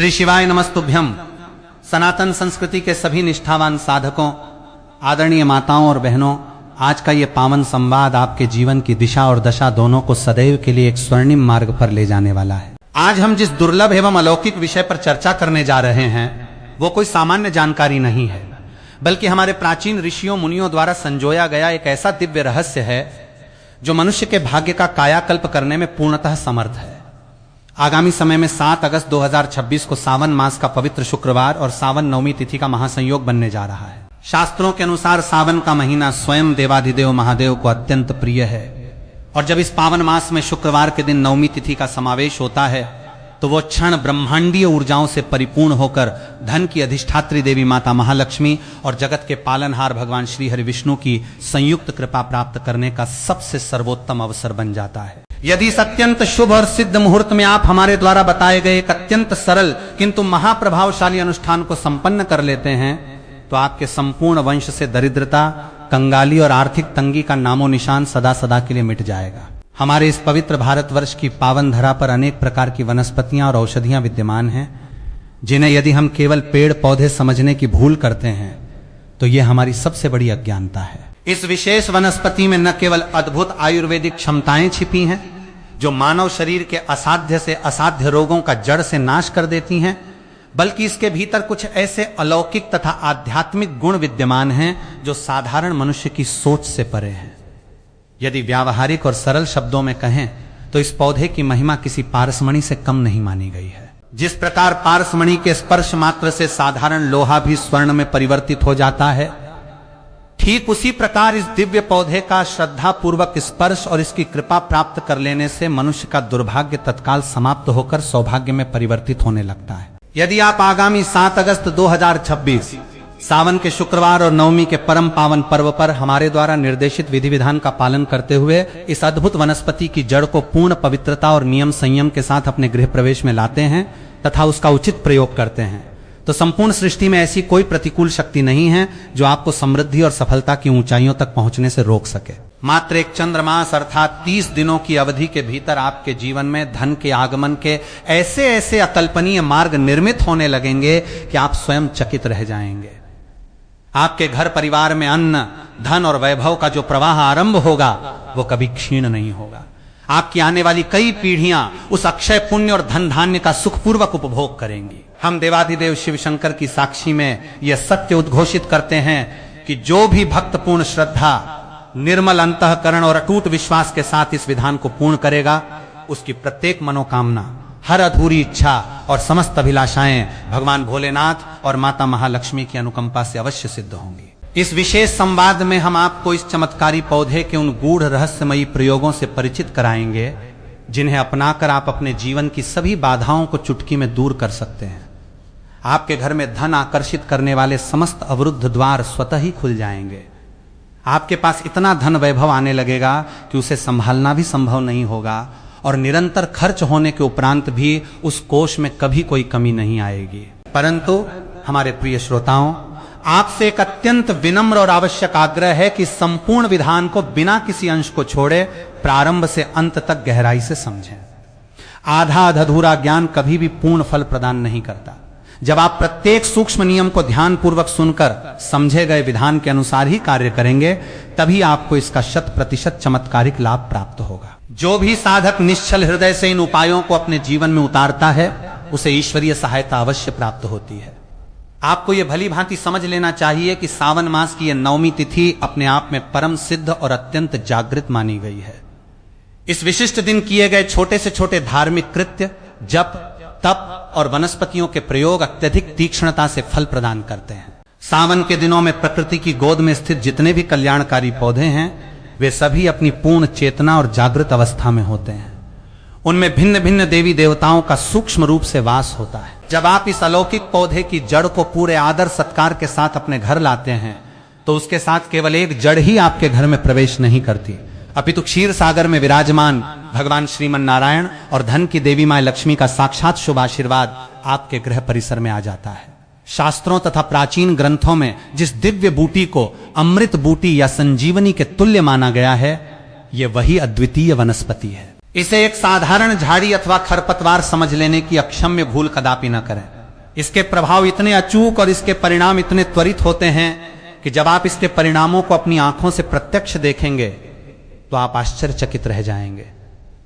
श्री शिवाय नमस्तुभ्यम। सनातन संस्कृति के सभी निष्ठावान साधकों, आदरणीय माताओं और बहनों, आज का ये पावन संवाद आपके जीवन की दिशा और दशा दोनों को सदैव के लिए एक स्वर्णिम मार्ग पर ले जाने वाला है। आज हम जिस दुर्लभ एवं अलौकिक विषय पर चर्चा करने जा रहे हैं वो कोई सामान्य जानकारी नहीं है, बल्कि हमारे प्राचीन ऋषियों मुनियों द्वारा संजोया गया एक ऐसा दिव्य रहस्य है जो मनुष्य के भाग्य का कायाकल्प करने में पूर्णतः समर्थ है। आगामी समय में 7 अगस्त 2026 को सावन मास का पवित्र शुक्रवार और सावन नवमी तिथि का महासंयोग बनने जा रहा है। शास्त्रों के अनुसार सावन का महीना स्वयं देवाधिदेव महादेव को अत्यंत प्रिय है, और जब इस पावन मास में शुक्रवार के दिन नवमी तिथि का समावेश होता है तो वो क्षण ब्रह्मांडीय ऊर्जाओं से परिपूर्ण होकर धन की अधिष्ठात्री देवी माता महालक्ष्मी और जगत के पालनहार भगवान श्री हरि विष्णु की संयुक्त कृपा प्राप्त करने का सबसे सर्वोत्तम अवसर बन जाता है। यदि इस अत्यंत शुभ और सिद्ध मुहूर्त में आप हमारे द्वारा बताए गए एक अत्यंत सरल किंतु महाप्रभावशाली अनुष्ठान को संपन्न कर लेते हैं तो आपके संपूर्ण वंश से दरिद्रता, कंगाली और आर्थिक तंगी का नामो निशान सदा सदा के लिए मिट जाएगा। हमारे इस पवित्र भारतवर्ष की पावन धरा पर अनेक प्रकार की वनस्पतियां और औषधियां विद्यमान हैं, जिन्हें यदि हम केवल पेड़ पौधे समझने की भूल करते हैं तो यह हमारी सबसे बड़ी अज्ञानता है। इस विशेष वनस्पति में न केवल अद्भुत आयुर्वेदिक क्षमताएं छिपी हैं जो मानव शरीर के असाध्य से असाध्य रोगों का जड़ से नाश कर देती हैं, बल्कि इसके भीतर कुछ ऐसे अलौकिक तथा आध्यात्मिक गुण विद्यमान हैं जो साधारण मनुष्य की सोच से परे हैं। यदि व्यावहारिक और सरल शब्दों में कहें तो इस पौधे की महिमा किसी पारसमणि से कम नहीं मानी गई है। जिस प्रकार पारसमणि के स्पर्श मात्र से साधारण लोहा भी स्वर्ण में परिवर्तित हो जाता है, ठीक उसी प्रकार इस दिव्य पौधे का श्रद्धा पूर्वक स्पर्श और इसकी कृपा प्राप्त कर लेने से मनुष्य का दुर्भाग्य तत्काल समाप्त होकर सौभाग्य में परिवर्तित होने लगता है। यदि आप आगामी 7 अगस्त 2026 सावन के शुक्रवार और नवमी के परम पावन पर्व पर हमारे द्वारा निर्देशित विधि विधान का पालन करते हुए इस अद्भुत वनस्पति की जड़ को पूर्ण पवित्रता और नियम संयम के साथ अपने गृह प्रवेश में लाते हैं तथा उसका उचित प्रयोग करते हैं तो संपूर्ण सृष्टि में ऐसी कोई प्रतिकूल शक्ति नहीं है जो आपको समृद्धि और सफलता की ऊंचाइयों तक पहुंचने से रोक सके। मात्र एक चंद्रमास अर्थात 30 दिनों की अवधि के भीतर आपके जीवन में धन के आगमन के ऐसे ऐसे अकल्पनीय मार्ग निर्मित होने लगेंगे कि आप स्वयं चकित रह जाएंगे। आपके घर परिवार में अन्न, धन और वैभव का जो प्रवाह आरंभ होगा वो कभी क्षीण नहीं होगा। आपकी आने वाली कई पीढ़ियां उस अक्षय पुण्य और धन धान्य का सुखपूर्वक उपभोग करेंगी। हम देवाधिदेव शिव शंकर की साक्षी में यह सत्य उद्घोषित करते हैं कि जो भी भक्त पूर्ण श्रद्धा, निर्मल अंतःकरण और अटूट विश्वास के साथ इस विधान को पूर्ण करेगा, उसकी प्रत्येक मनोकामना, हर अधूरी इच्छा और समस्त अभिलाषाएं भगवान भोलेनाथ और माता महालक्ष्मी की अनुकंपा से अवश्य सिद्ध होंगी। इस विशेष संवाद में हम आपको इस चमत्कारी पौधे के उन गूढ़ रहस्यमयी प्रयोगों से परिचित कराएंगे जिन्हें अपनाकर आप अपने जीवन की सभी बाधाओं को चुटकी में दूर कर सकते हैं। आपके घर में धन आकर्षित करने वाले समस्त अवरुद्ध द्वार स्वतः ही खुल जाएंगे। आपके पास इतना धन वैभव आने लगेगा कि उसे संभालना भी संभव नहीं होगा, और निरंतर खर्च होने के उपरांत भी उस कोष में कभी कोई कमी नहीं आएगी। परंतु हमारे प्रिय श्रोताओं, आपसे एक अत्यंत विनम्र और आवश्यक आग्रह है कि संपूर्ण विधान को बिना किसी अंश को छोड़े प्रारंभ से अंत तक गहराई से समझें। आधा अधूरा ज्ञान कभी भी पूर्ण फल प्रदान नहीं करता। जब आप प्रत्येक सूक्ष्म नियम को ध्यान पूर्वक सुनकर समझे गए विधान के अनुसार ही कार्य करेंगे, तभी आपको इसका 100% चमत्कारिक लाभ प्राप्त होगा। जो भी साधक निश्चल हृदय से इन उपायों को अपने जीवन में उतारता है उसे ईश्वरीय सहायता अवश्य प्राप्त होती है। आपको यह भली भांति समझ लेना चाहिए कि सावन मास की यह नवमी तिथि अपने आप में परम सिद्ध और अत्यंत जागृत मानी गई है। इस विशिष्ट दिन किए गए छोटे से छोटे धार्मिक कृत्य, जप, तप और वनस्पतियों के प्रयोग अत्यधिक तीक्ष्णता से फल प्रदान करते हैं। सावन के दिनों में प्रकृति की गोद में स्थित जितने भी कल्याणकारी पौधे हैं वे सभी अपनी पूर्ण चेतना और जागृत अवस्था में होते हैं। उनमें भिन्न भिन्न देवी देवताओं का सूक्ष्म रूप से वास होता है। जब आप इस अलौकिक पौधे की जड़ को पूरे आदर सत्कार के साथ अपने घर लाते हैं तो उसके साथ केवल एक जड़ ही आपके घर में प्रवेश नहीं करती, अपितु क्षीर सागर में विराजमान भगवान श्रीमन नारायण और धन की देवी मां लक्ष्मी का साक्षात शुभ आशीर्वाद आपके गृह परिसर में आ जाता है। शास्त्रों तथा प्राचीन ग्रंथों में जिस दिव्य बूटी को अमृत बूटी या संजीवनी के तुल्य माना गया है, यह वही अद्वितीय वनस्पति है। इसे एक साधारण झाड़ी अथवा खरपतवार समझ लेने की अक्षम्य भूल कदापि न करें। इसके प्रभाव इतने अचूक और इसके परिणाम इतने त्वरित होते हैं कि जब आप इसके परिणामों को अपनी आंखों से प्रत्यक्ष देखेंगे तो आप आश्चर्यचकित रह जाएंगे।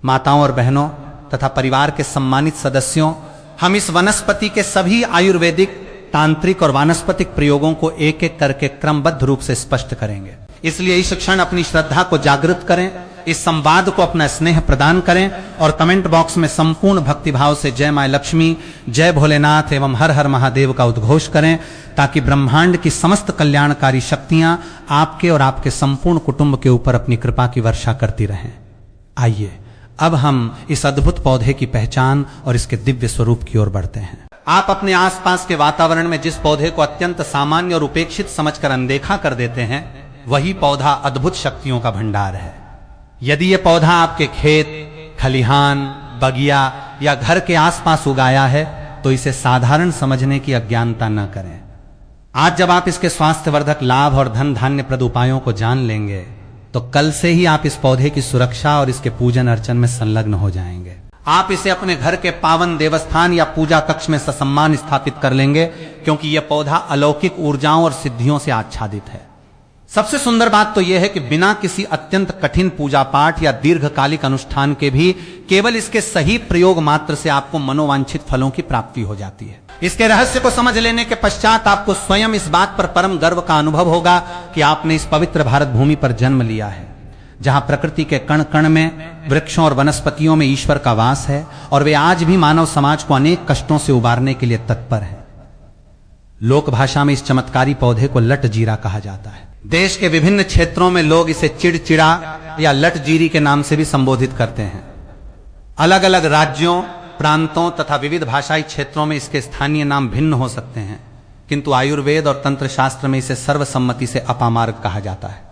माताओं और बहनों तथा परिवार के सम्मानित सदस्यों, हम इस वनस्पति के सभी आयुर्वेदिक, तांत्रिक और वानस्पतिक प्रयोगों को एक एक करके क्रमबद्ध रूप से स्पष्ट करेंगे। इसलिए इस क्षण अपनी श्रद्धा को जागृत करें, इस संवाद को अपना स्नेह प्रदान करें और कमेंट बॉक्स में संपूर्ण भक्तिभाव से जय मां लक्ष्मी, जय भोलेनाथ एवं हर हर महादेव का उद्घोष करें, ताकि ब्रह्मांड की समस्त कल्याणकारी शक्तियां आपके और आपके संपूर्ण कुटुंब के ऊपर अपनी कृपा की वर्षा करती रहें। आइए अब हम इस अद्भुत पौधे की पहचान और इसके दिव्य स्वरूप की ओर बढ़ते हैं। आप अपने आसपास के वातावरण में जिस पौधे को अत्यंत सामान्य और उपेक्षित समझकर अनदेखा कर देते हैं, वही पौधा अद्भुत शक्तियों का भंडार है। यदि यह पौधा आपके खेत, खलिहान, बगिया या घर के आसपास उगाया है तो इसे साधारण समझने की अज्ञानता न करें। आज जब आप इसके स्वास्थ्यवर्धक लाभ और धन धान्य प्रद उपायों को जान लेंगे तो कल से ही आप इस पौधे की सुरक्षा और इसके पूजन अर्चन में संलग्न हो जाएंगे। आप इसे अपने घर के पावन देवस्थान या पूजा कक्ष में ससम्मान स्थापित कर लेंगे, क्योंकि यह पौधा अलौकिक ऊर्जाओं और सिद्धियों से आच्छादित है। सबसे सुंदर बात तो यह है कि बिना किसी अत्यंत कठिन पूजा पाठ या दीर्घकालिक अनुष्ठान के भी केवल इसके सही प्रयोग मात्र से आपको मनोवांछित फलों की प्राप्ति हो जाती है। इसके रहस्य को समझ लेने के पश्चात आपको स्वयं इस बात पर परम गर्व का अनुभव होगा कि आपने इस पवित्र भारत भूमि पर जन्म लिया है, जहां प्रकृति के कण कण में, वृक्षों और वनस्पतियों में ईश्वर का वास है और वे आज भी मानव समाज को अनेक कष्टों से उबारने के लिए तत्पर हैं। लोक भाषा में इस चमत्कारी पौधे को लट जीरा कहा जाता है। देश के विभिन्न क्षेत्रों में लोग इसे चिड़चिड़ा या लटजीरी के नाम से भी संबोधित करते हैं। अलग अलग राज्यों, प्रांतों तथा विविध भाषाई क्षेत्रों में इसके स्थानीय नाम भिन्न हो सकते हैं, किंतु आयुर्वेद और तंत्र शास्त्र में इसे सर्वसम्मति से अपामार्ग कहा जाता है।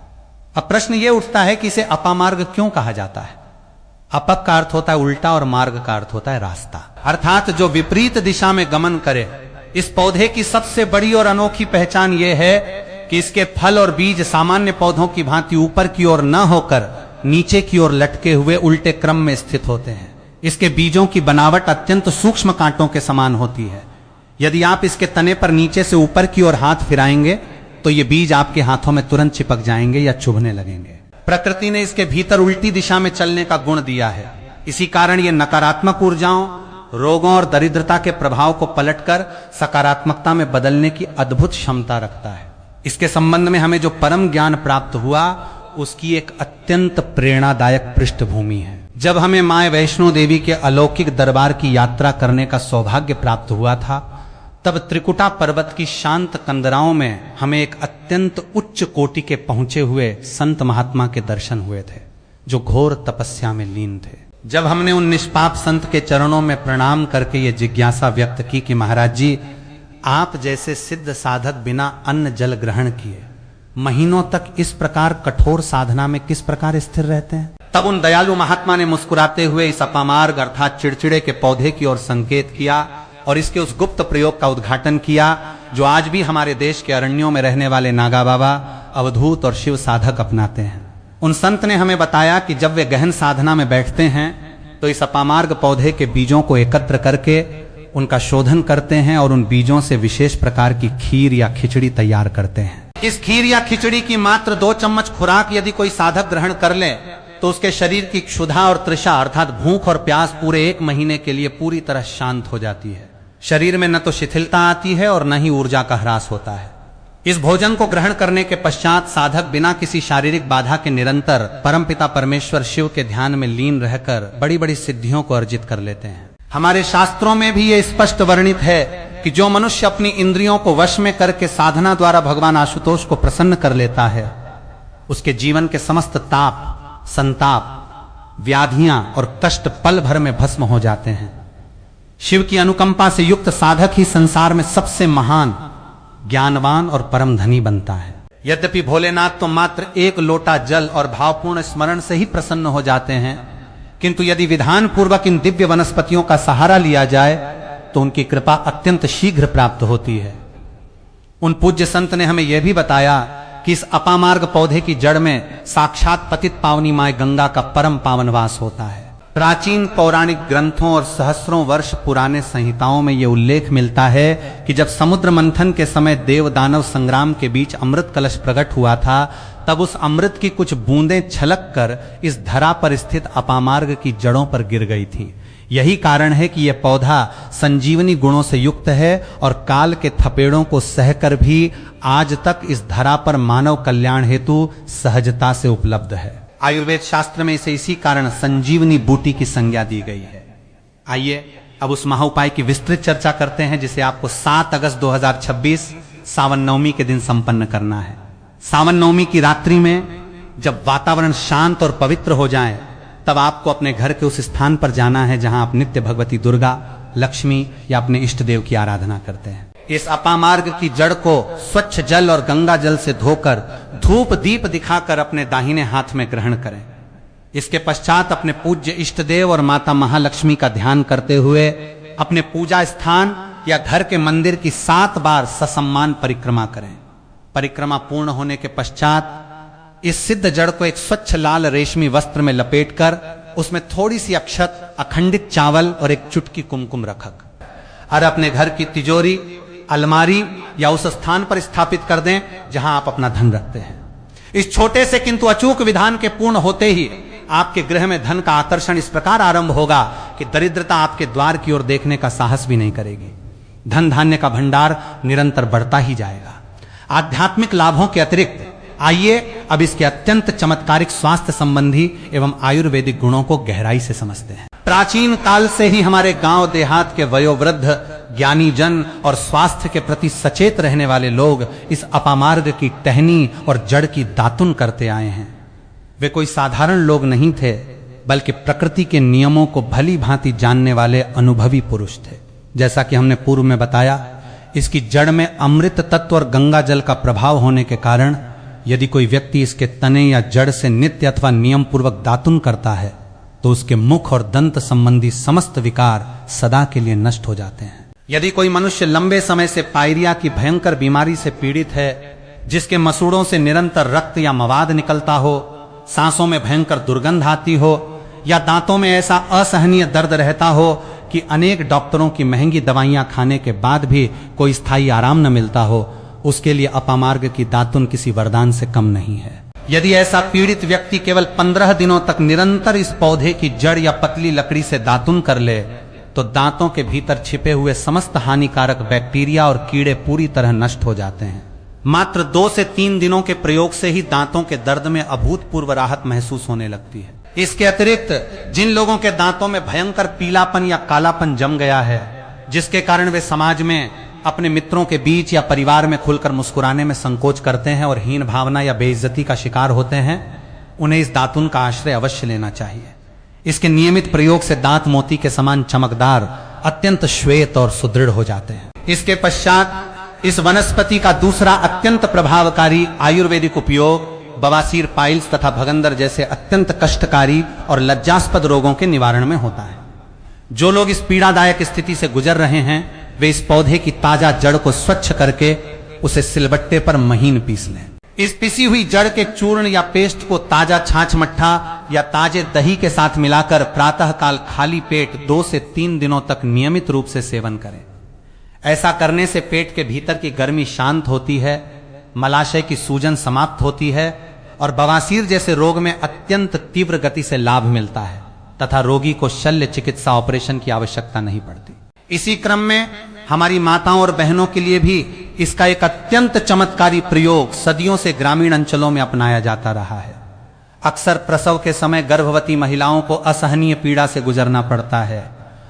अब प्रश्न यह उठता है कि इसे अपामार्ग क्यों कहा जाता है? अपक का अर्थ होता है उल्टा और मार्ग का अर्थ होता है रास्ता, अर्थात जो विपरीत दिशा में गमन करे। इस पौधे की सबसे बड़ी और अनोखी पहचान यह है कि इसके फल और बीज सामान्य पौधों की भांति ऊपर की ओर न होकर नीचे की ओर लटके हुए उल्टे क्रम में स्थित होते हैं। इसके बीजों की बनावट अत्यंत सूक्ष्म कांटों के समान होती है। यदि आप इसके तने पर नीचे से ऊपर की ओर हाथ फिराएंगे तो ये बीज आपके हाथों में तुरंत चिपक जाएंगे या चुभने लगेंगे। प्रकृति ने इसके भीतर उल्टी दिशा में चलने का गुण दिया है। इसी कारण ये नकारात्मक ऊर्जाओं, रोगों और दरिद्रता के प्रभाव को पलटकर सकारात्मकता में बदलने की अद्भुत क्षमता रखता है। इसके संबंध में हमें जो परम ज्ञान प्राप्त हुआ उसकी एक अत्यंत प्रेरणादायक पृष्ठभूमि है। जब हमें मां वैष्णो देवी के अलौकिक दरबार की यात्रा करने का सौभाग्य प्राप्त हुआ था, तब त्रिकुटा पर्वत की शांत कंदराओं में हमें एक अत्यंत उच्च कोटि के पहुंचे हुए संत महात्मा के दर्शन हुए थे, जो घोर तपस्या में लीन थे। जब हमने उन निष्पाप संत के चरणों में प्रणाम करके ये जिज्ञासा व्यक्त की कि महाराज जी, आप जैसे सिद्ध साधक बिना अन्न जल ग्रहण किए महीनों तक इस प्रकार कठोर साधना में किस प्रकार स्थिर रहते हैं, तब उन दयालु महात्मा ने मुस्कुराते हुए इस अपामार्ग अर्थात चिड़चिड़े के पौधे की ओर संकेत किया और इसके उस गुप्त प्रयोग का उद्घाटन किया जो आज भी हमारे देश के अरण्यों में रहने वाले नागा बाबा, अवधूत और शिव साधक अपनाते हैं। उन संत ने हमें बताया कि जब वे गहन साधना में बैठते हैं तो इस अपामार्ग पौधे के बीजों को एकत्र करके उनका शोधन करते हैं और उन बीजों से विशेष प्रकार की खीर या खिचड़ी तैयार करते हैं। इस खीर या खिचड़ी की मात्र 2 चम्मच खुराक यदि कोई साधक ग्रहण कर ले तो उसके शरीर की क्षुधा और तृषा अर्थात भूख और प्यास पूरे 1 महीने के लिए पूरी तरह शांत हो जाती है। शरीर में न तो शिथिलता आती है और न ही ऊर्जा का ह्रास होता है। इस भोजन को ग्रहण करने के पश्चात साधक बिना किसी शारीरिक बाधा के निरंतर परमपिता परमेश्वर शिव के ध्यान में लीन रहकर बड़ी बड़ी सिद्धियों को अर्जित कर लेते हैं। हमारे शास्त्रों में भी ये स्पष्ट वर्णित है कि जो मनुष्य अपनी इंद्रियों को वश में करके साधना द्वारा भगवान आशुतोष को प्रसन्न कर लेता है, उसके जीवन के समस्त ताप, संताप, व्याधियां और कष्ट पल भर में भस्म हो जाते हैं। शिव की अनुकंपा से युक्त साधक ही संसार में सबसे महान, ज्ञानवान और परम धनी बनता है। यद्यपि भोलेनाथ तो मात्र 1 लोटा जल और भावपूर्ण स्मरण से ही प्रसन्न हो जाते हैं, किंतु यदि विधान पूर्वक इन दिव्य वनस्पतियों का सहारा लिया जाए तो उनकी कृपा अत्यंत शीघ्र प्राप्त होती है। उन पूज्य संत ने हमें यह भी बताया कि इस अपामार्ग पौधे की जड़ में साक्षात पतित पावनी मां गंगा का परम पावन वास होता है। प्राचीन पौराणिक ग्रंथों और सहस्रों वर्ष पुराने संहिताओं में यह उल्लेख मिलता है कि जब समुद्र मंथन के समय देव दानव संग्राम के बीच अमृत कलश प्रकट हुआ था, तब उस अमृत की कुछ बूंदें छलक कर इस धरा पर स्थित अपामार्ग की जड़ों पर गिर गई थी। यही कारण है कि यह पौधा संजीवनी गुणों से युक्त है और काल के थपेड़ों को सहकर भी आज तक इस धरा पर मानव कल्याण हेतु सहजता से उपलब्ध है। आयुर्वेद शास्त्र में इसे इसी कारण संजीवनी बूटी की संज्ञा दी गई है। आइए अब उस महाउपाय की विस्तृत चर्चा करते हैं जिसे आपको 7 अगस्त 2026 सावन नवमी के दिन संपन्न करना है। सावन नवमी की रात्रि में जब वातावरण शांत और पवित्र हो जाए, तब आपको अपने घर के उस स्थान पर जाना है जहां आप नित्य भगवती दुर्गा, लक्ष्मी या अपने इष्ट देव की आराधना करते हैं। इस अपामार्ग की जड़ को स्वच्छ जल और गंगा जल से धोकर धूप दीप दिखाकर अपने दाहिने हाथ में ग्रहण करें। इसके पश्चात अपने पूज्य इष्ट देव और माता महालक्ष्मी का ध्यान करते हुए अपने पूजा स्थान या घर के मंदिर की 7 बार ससम्मान परिक्रमा करें। परिक्रमा पूर्ण होने के पश्चात इस सिद्ध जड़ को एक स्वच्छ लाल रेशमी वस्त्र में लपेटकर उसमें थोड़ी सी अक्षत, अखंडित चावल और एक चुटकी कुमकुम रखक और अपने घर की तिजोरी, अलमारी या उस स्थान पर स्थापित कर दें जहां आप अपना धन रखते हैं। इस छोटे से किंतु अचूक विधान के पूर्ण होते ही आपके गृह में धन का आकर्षण इस प्रकार आरंभ होगा कि दरिद्रता आपके द्वार की ओर देखने का साहस भी नहीं करेगी। धन धान्य का भंडार निरंतर बढ़ता ही जाएगा। आध्यात्मिक लाभों के अतिरिक्त आइए अब इसके अत्यंत चमत्कारिक स्वास्थ्य संबंधी एवं आयुर्वेदिक गुणों को गहराई से समझते हैं। प्राचीन काल से ही हमारे गांव देहात के वयोवृद्ध, ज्ञानी जन और स्वास्थ्य के प्रति सचेत रहने वाले लोग इस अपामार्ग की टहनी और जड़ की दातुन करते आए हैं। वे कोई साधारण लोग नहीं थे, बल्कि प्रकृति के नियमों को भली भांति जानने वाले अनुभवी पुरुष थे। जैसा कि हमने पूर्व में बताया, इसकी जड़ में अमृत तत्व और गंगा जल का प्रभाव होने के कारण यदि कोई व्यक्ति इसके तने या जड़ से नित्य अथवा नियम पूर्वक दातुन करता है तो उसके मुख और दंत संबंधी समस्त विकार सदा के लिए नष्ट हो जाते हैं। यदि कोई मनुष्य लंबे समय से पायरिया की भयंकर बीमारी से पीड़ित है, जिसके मसूड़ों से निरंतर रक्त या मवाद निकलता हो, सांसों में भयंकर दुर्गंध आती हो या दांतों में ऐसा असहनीय दर्द रहता हो कि अनेक डॉक्टरों की महंगी दवाइयां खाने के बाद भी कोई स्थायी आराम न मिलता हो, उसके लिए अपामार्ग की दातुन किसी वरदान से कम नहीं है। यदि ऐसा पीड़ित व्यक्ति केवल 15 दिनों तक निरंतर इस पौधे की जड़ या पतली लकड़ी से दातुन कर ले तो दांतों के भीतर छिपे हुए समस्त हानिकारक बैक्टीरिया और कीड़े पूरी तरह नष्ट हो जाते हैं। मात्र 2 से 3 दिनों के प्रयोग से ही दांतों के दर्द में अभूतपूर्व राहत महसूस होने लगती है। इसके अतिरिक्त जिन लोगों के दांतों में भयंकर पीलापन या कालापन जम गया है, जिसके कारण वे समाज में, अपने मित्रों के बीच या परिवार में खुलकर मुस्कुराने में संकोच करते हैं और हीन भावना या बेइज्जती का शिकार होते हैं, उन्हें इस दातुन का आश्रय अवश्य लेना चाहिए। इसके नियमित प्रयोग से दांत मोती के समान चमकदार, अत्यंत श्वेत और सुदृढ़ हो जाते हैं। इसके पश्चात इस वनस्पति का दूसरा अत्यंत प्रभावकारी आयुर्वेदिक उपयोग बवासीर, पाइल्स तथा भगंदर जैसे अत्यंत कष्टकारी और लज्जास्पद रोगों के निवारण में होता है। जो लोग इस पीड़ादायक स्थिति से गुजर रहे हैं, वे इस पौधे की ताजा जड़ को स्वच्छ करके उसे सिलबट्टे पर महीन पीस लें। इस पिसी हुई जड़ के चूर्ण या पेस्ट को ताजा छाछ मट्ठा या ताजे दही के साथ मिलाकर प्रातःकाल खाली पेट 2 से 3 दिनों तक नियमित रूप से सेवन करें। ऐसा करने से पेट के भीतर की गर्मी शांत होती है, मलाशय की सूजन समाप्त होती है और बवासीर जैसे रोग में अत्यंत तीव्र गति से लाभ मिलता है तथा रोगी को शल्य चिकित्सा ऑपरेशन की आवश्यकता नहीं पड़ती। इसी क्रम में हमारी माताओं और बहनों के लिए भी इसका एक अत्यंत चमत्कारी प्रयोग सदियों से ग्रामीण अंचलों में अपनाया जाता रहा है। अक्सर प्रसव के समय गर्भवती महिलाओं को असहनीय पीड़ा से गुजरना पड़ता है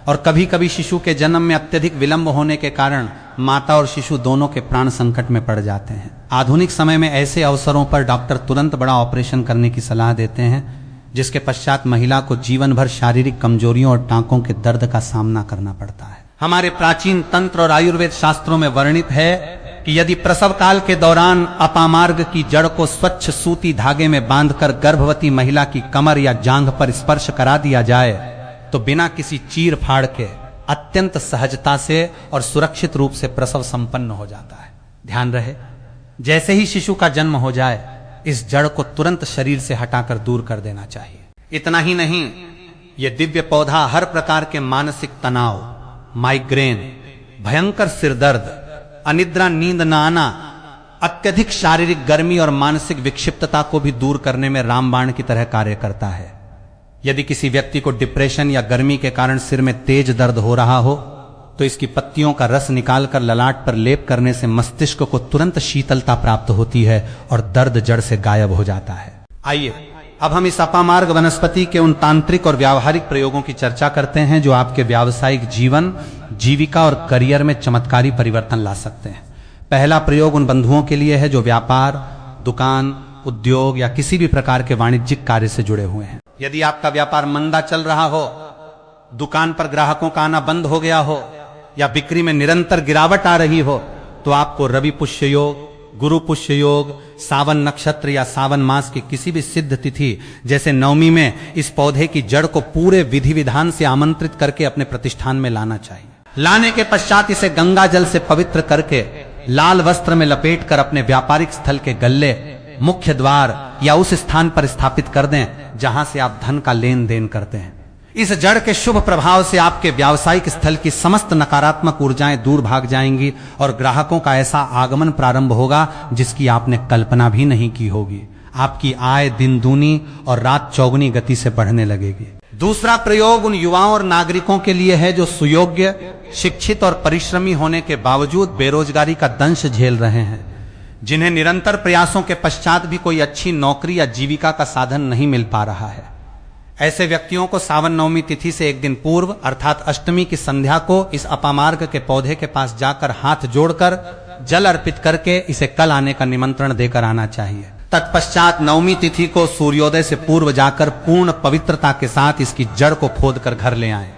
और कभी कभी शिशु के जन्म में अत्यधिक विलंब होने के कारण माता और शिशु दोनों के प्राण संकट में पड़ जाते हैं। आधुनिक समय में ऐसे अवसरों पर डॉक्टर तुरंत बड़ा ऑपरेशन करने की सलाह देते हैं, जिसके पश्चात महिला को जीवन भर शारीरिक कमजोरियों और टांकों के दर्द का सामना करना पड़ता है। हमारे प्राचीन तंत्र और आयुर्वेद शास्त्रों में वर्णित है कि यदि प्रसव काल के दौरान अपामार्ग की जड़ को स्वच्छ सूती धागे में बांधकर गर्भवती महिला की कमर या जांघ पर स्पर्श करा दिया जाए तो बिना किसी चीर फाड़ के अत्यंत सहजता से और सुरक्षित रूप से प्रसव संपन्न हो जाता है। ध्यान रहे, जैसे ही शिशु का जन्म हो जाए इस जड़ को तुरंत शरीर से हटाकर दूर कर देना चाहिए। इतना ही नहीं, ये दिव्य पौधा हर प्रकार के मानसिक तनाव, माइग्रेन, भयंकर सिरदर्द, अनिद्रा, नींद न आना, अत्यधिक शारीरिक गर्मी और मानसिक विक्षिप्तता को भी दूर करने में रामबाण की तरह कार्य करता है। यदि किसी व्यक्ति को डिप्रेशन या गर्मी के कारण सिर में तेज दर्द हो रहा हो तो इसकी पत्तियों का रस निकालकर ललाट पर लेप करने से मस्तिष्क को तुरंत शीतलता प्राप्त होती है और दर्द जड़ से गायब हो जाता है। आइए अब हम इस अपामार्ग वनस्पति के उन तांत्रिक और व्यावहारिक प्रयोगों की चर्चा करते हैं जो आपके व्यावसायिक जीवन, जीविका और करियर में चमत्कारी परिवर्तन ला सकते हैं। पहला प्रयोग उन बंधुओं के लिए है जो व्यापार, दुकान, उद्योग या किसी भी प्रकार के वाणिज्यिक कार्य से जुड़े हुए हैं। यदि आपका व्यापार मंदा चल रहा हो, दुकान पर ग्राहकों का आना बंद हो गया हो या बिक्री में निरंतर गिरावट आ रही हो तो आपको रवि पुष्य योग, गुरु पुष्य योग, सावन नक्षत्र या सावन मास की किसी भी सिद्ध तिथि जैसे नवमी में इस पौधे की जड़ को पूरे विधि विधान से आमंत्रित करके अपने प्रतिष्ठान में लाना चाहिए। लाने के पश्चात इसे गंगा जल से पवित्र करके लाल वस्त्र में लपेटकर अपने व्यापारिक स्थल के गल्ले, मुख्य द्वार या उस स्थान पर स्थापित कर दें जहां से आप धन का लेन देन करते हैं। इस जड़ के शुभ प्रभाव से आपके व्यावसायिक स्थल की समस्त नकारात्मक ऊर्जाएं दूर भाग जाएंगी और ग्राहकों का ऐसा आगमन प्रारंभ होगा जिसकी आपने कल्पना भी नहीं की होगी। आपकी आय दिन दूनी और रात चौगुनी गति से बढ़ने लगेगी। दूसरा प्रयोग उन युवाओं और नागरिकों के लिए है जो सुयोग्य, शिक्षित और परिश्रमी होने के बावजूद बेरोजगारी का दंश झेल रहे हैं, जिन्हें निरंतर प्रयासों के पश्चात भी कोई अच्छी नौकरी या जीविका का साधन नहीं मिल पा रहा है। ऐसे व्यक्तियों को सावन नवमी तिथि से एक दिन पूर्व अर्थात अष्टमी की संध्या को इस अपामार्ग के पौधे के पास जाकर हाथ जोड़कर जल अर्पित करके इसे कल आने का निमंत्रण देकर आना चाहिए। तत्पश्चात नवमी तिथि को सूर्योदय से पूर्व जाकर पूर्ण पवित्रता के साथ इसकी जड़ को खोदकर घर ले आएं।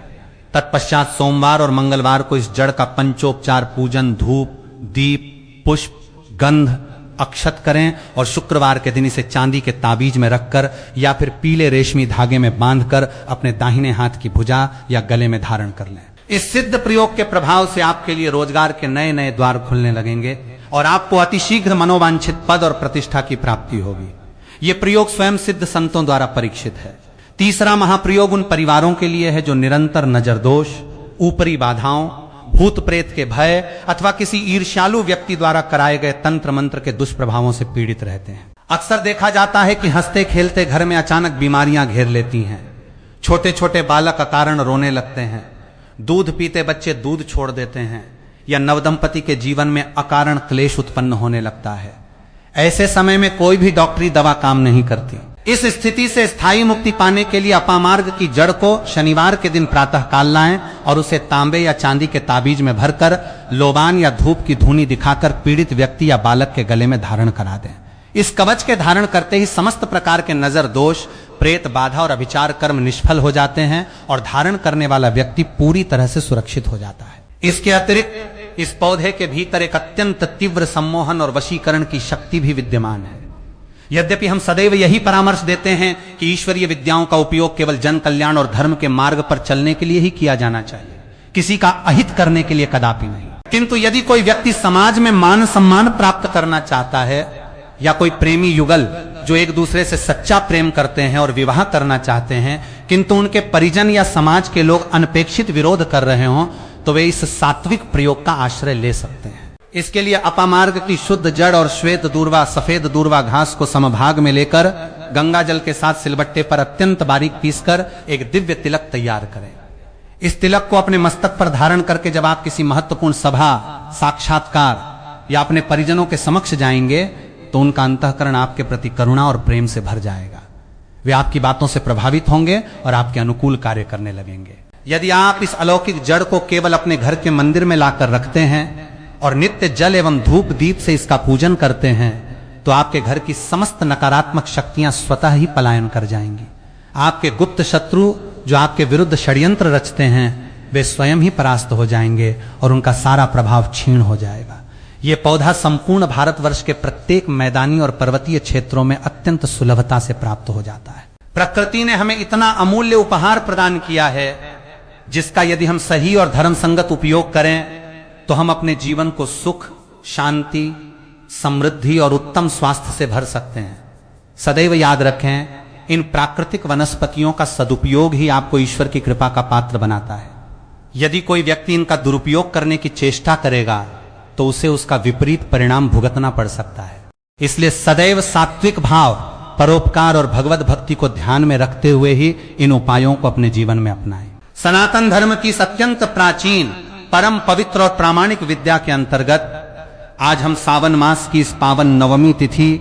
तत्पश्चात सोमवार और मंगलवार को इस जड़ का पंचोपचार पूजन, धूप, दीप, पुष्प, गंध, अक्षत करें और शुक्रवार के दिन इसे चांदी के ताबीज में रखकर या फिर पीले रेशमी धागे में बांधकर अपने दाहिने हाथ की भुजा या गले में धारण कर लें। इस सिद्ध प्रयोग के प्रभाव से आपके लिए रोजगार के नए नए द्वार खुलने लगेंगे और आपको अतिशीघ्र मनोवांछित पद और प्रतिष्ठा की प्राप्ति होगी। ये प्रयोग स्वयं सिद्ध संतों द्वारा परीक्षित है। तीसरा महाप्रयोग उन परिवारों के लिए है जो निरंतर नजर दोष, ऊपरी बाधाओं, भूत प्रेत के भय अथवा किसी ईर्ष्यालु व्यक्ति द्वारा कराए गए तंत्र मंत्र के दुष्प्रभावों से पीड़ित रहते हैं। अक्सर देखा जाता है कि हंसते खेलते घर में अचानक बीमारियां घेर लेती हैं। छोटे छोटे बालक अकारण रोने लगते हैं, दूध पीते बच्चे दूध छोड़ देते हैं या नवदंपति के जीवन में अकारण क्लेश उत्पन्न होने लगता है। ऐसे समय में कोई भी डॉक्टरी दवा काम नहीं करती। इस स्थिति से स्थायी मुक्ति पाने के लिए अपामार्ग की जड़ को शनिवार के दिन प्रातः काल लाएं और उसे तांबे या चांदी के ताबीज में भरकर लोबान या धूप की धूनी दिखाकर पीड़ित व्यक्ति या बालक के गले में धारण करा दें। इस कवच के धारण करते ही समस्त प्रकार के नजर दोष, प्रेत बाधा और अभिचार कर्म निष्फल हो जाते हैं और धारण करने वाला व्यक्ति पूरी तरह से सुरक्षित हो जाता है। इसके अतिरिक्त इस पौधे के भीतर एक अत्यंत तीव्र सम्मोहन और वशीकरण की शक्ति भी विद्यमान है। यद्यपि हम सदैव यही परामर्श देते हैं कि ईश्वरीय विद्याओं का उपयोग केवल जन कल्याण और धर्म के मार्ग पर चलने के लिए ही किया जाना चाहिए, किसी का अहित करने के लिए कदापि नहीं। किंतु यदि कोई व्यक्ति समाज में मान सम्मान प्राप्त करना चाहता है या कोई प्रेमी युगल जो एक दूसरे से सच्चा प्रेम करते हैं और विवाह करना चाहते हैं किंतु उनके परिजन या समाज के लोग अनपेक्षित विरोध कर रहे हों तो वे इस सात्विक प्रयोग का आश्रय ले सकते हैं। इसके लिए अपामार्ग की शुद्ध जड़ और श्वेत दूर्वा, सफेद दूर्वा घास को समभाग में लेकर गंगा जल के साथ सिलबट्टे पर अत्यंत बारीक पीसकर एक दिव्य तिलक तैयार करें। इस तिलक को अपने मस्तक पर धारण करके जब आप किसी महत्वपूर्ण सभा, साक्षात्कार या अपने परिजनों के समक्ष जाएंगे तो उनका अंतःकरण आपके प्रति करुणा और प्रेम से भर जाएगा। वे आपकी बातों से प्रभावित होंगे और आपके अनुकूल कार्य करने लगेंगे। यदि आप इस अलौकिक जड़ को केवल अपने घर के मंदिर में लाकर रखते हैं और नित्य जल एवं धूप दीप से इसका पूजन करते हैं तो आपके घर की समस्त नकारात्मक शक्तियां स्वतः ही पलायन कर जाएंगी। आपके गुप्त शत्रु जो आपके विरुद्ध षड्यंत्र रचते हैं वे स्वयं ही परास्त हो जाएंगे और उनका सारा प्रभाव क्षीण हो जाएगा। ये पौधा संपूर्ण भारतवर्ष के प्रत्येक मैदानी और पर्वतीय क्षेत्रों में अत्यंत सुलभता से प्राप्त हो जाता है। प्रकृति ने हमें इतना अमूल्य उपहार प्रदान किया है जिसका यदि हम सही और धर्म संगत उपयोग करें तो हम अपने जीवन को सुख, शांति, समृद्धि और उत्तम स्वास्थ्य से भर सकते हैं। सदैव याद रखें, इन प्राकृतिक वनस्पतियों का सदुपयोग ही आपको ईश्वर की कृपा का पात्र बनाता है। यदि कोई व्यक्ति इनका दुरुपयोग करने की चेष्टा करेगा तो उसे उसका विपरीत परिणाम भुगतना पड़ सकता है। इसलिए सदैव सात्विक भाव, परोपकार और भगवत भक्ति को ध्यान में रखते हुए ही इन उपायों को अपने जीवन में अपनाएं। सनातन धर्म की अत्यंत प्राचीन, परम पवित्र और प्रामाणिक विद्या के अंतर्गत आज हम सावन मास की इस पावन नवमी तिथि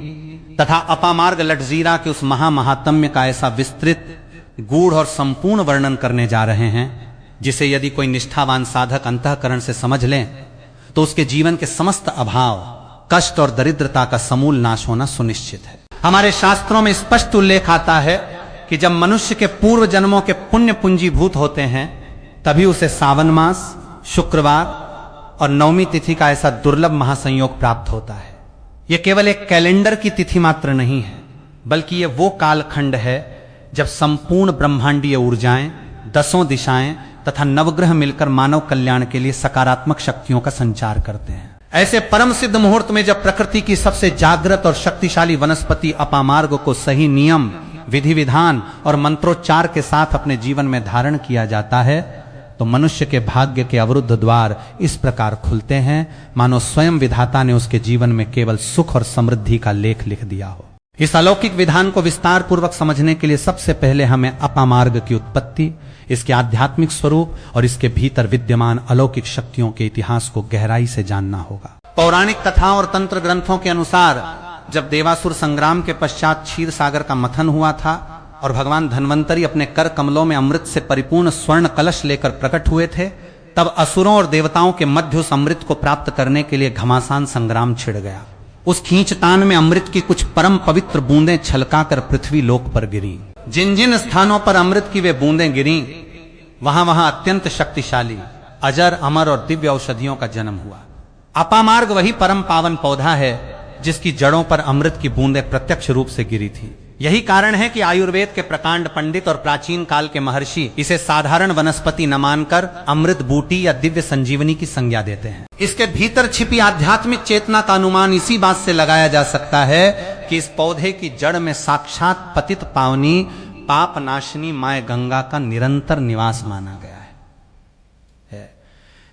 तथा अपामार्ग लटजीरा के उस महात्म्य का ऐसा विस्तृत, गूढ़ और संपूर्ण वर्णन करने जा रहे हैं, जिसे यदि कोई निष्ठावान साधक अंतःकरण से समझ लें तो उसके जीवन के समस्त अभाव, कष्ट और दरिद्रता का समूल नाश होना सुनिश्चित है। हमारे शास्त्रों में स्पष्ट उल्लेख आता है कि जब मनुष्य के पूर्व जन्मों के पुण्य पूंजीभूत होते हैं तभी उसे सावन मास, शुक्रवार और नवमी तिथि का ऐसा दुर्लभ महासंयोग प्राप्त होता है। यह केवल एक कैलेंडर की तिथि मात्र नहीं है, बल्कि यह वो कालखंड है जब संपूर्ण ब्रह्मांडीय ऊर्जाएं, दसों दिशाएं तथा नवग्रह मिलकर मानव कल्याण के लिए सकारात्मक शक्तियों का संचार करते हैं। ऐसे परम सिद्ध मुहूर्त में जब प्रकृति की सबसे जागृत और शक्तिशाली वनस्पति अपामार्ग को सही नियम, विधि विधान और मंत्रोच्चार के साथ अपने जीवन में धारण किया जाता है तो मनुष्य के भाग्य के अवरुद्ध द्वार इस प्रकार खुलते हैं मानो स्वयं विधाता ने उसके जीवन में केवल सुख और समृद्धि का लेख लिख दिया हो। इस अलौकिक विधान को विस्तार पूर्वक समझने के लिए सबसे पहले हमें अपामार्ग की उत्पत्ति, इसके आध्यात्मिक स्वरूप और इसके भीतर विद्यमान अलौकिक शक्तियों के इतिहास को गहराई से जानना होगा। पौराणिक कथाओं और तंत्र ग्रंथों के अनुसार जब देवासुर संग्राम के पश्चात क्षीर सागर का मथन हुआ था और भगवान धन्वंतरी अपने कर कमलों में अमृत से परिपूर्ण स्वर्ण कलश लेकर प्रकट हुए थे, तब असुरों और देवताओं के मध्य उस अमृत को प्राप्त करने के लिए घमासान संग्राम छिड़ गया। उस खींचतान में अमृत की कुछ परम पवित्र बूंदें छलकाकर पृथ्वी लोक पर गिरी। जिन जिन स्थानों पर अमृत की वे बूंदें गिरी, वहां वहां अत्यंत शक्तिशाली, अजर, अमर और दिव्य औषधियों का जन्म हुआ। अपामार्ग वही परम पावन पौधा है जिसकी जड़ों पर अमृत की बूंदें प्रत्यक्ष रूप से गिरी थी। यही कारण है कि आयुर्वेद के प्रकांड पंडित और प्राचीन काल के महर्षि इसे साधारण वनस्पति न मानकर अमृत बूटी या दिव्य संजीवनी की संज्ञा देते हैं। इसके भीतर छिपी आध्यात्मिक चेतना का अनुमान इसी बात से लगाया जा सकता है कि इस पौधे की जड़ में साक्षात पतित पावनी, पाप नाशिनी माय गंगा का निरंतर निवास माना गया है।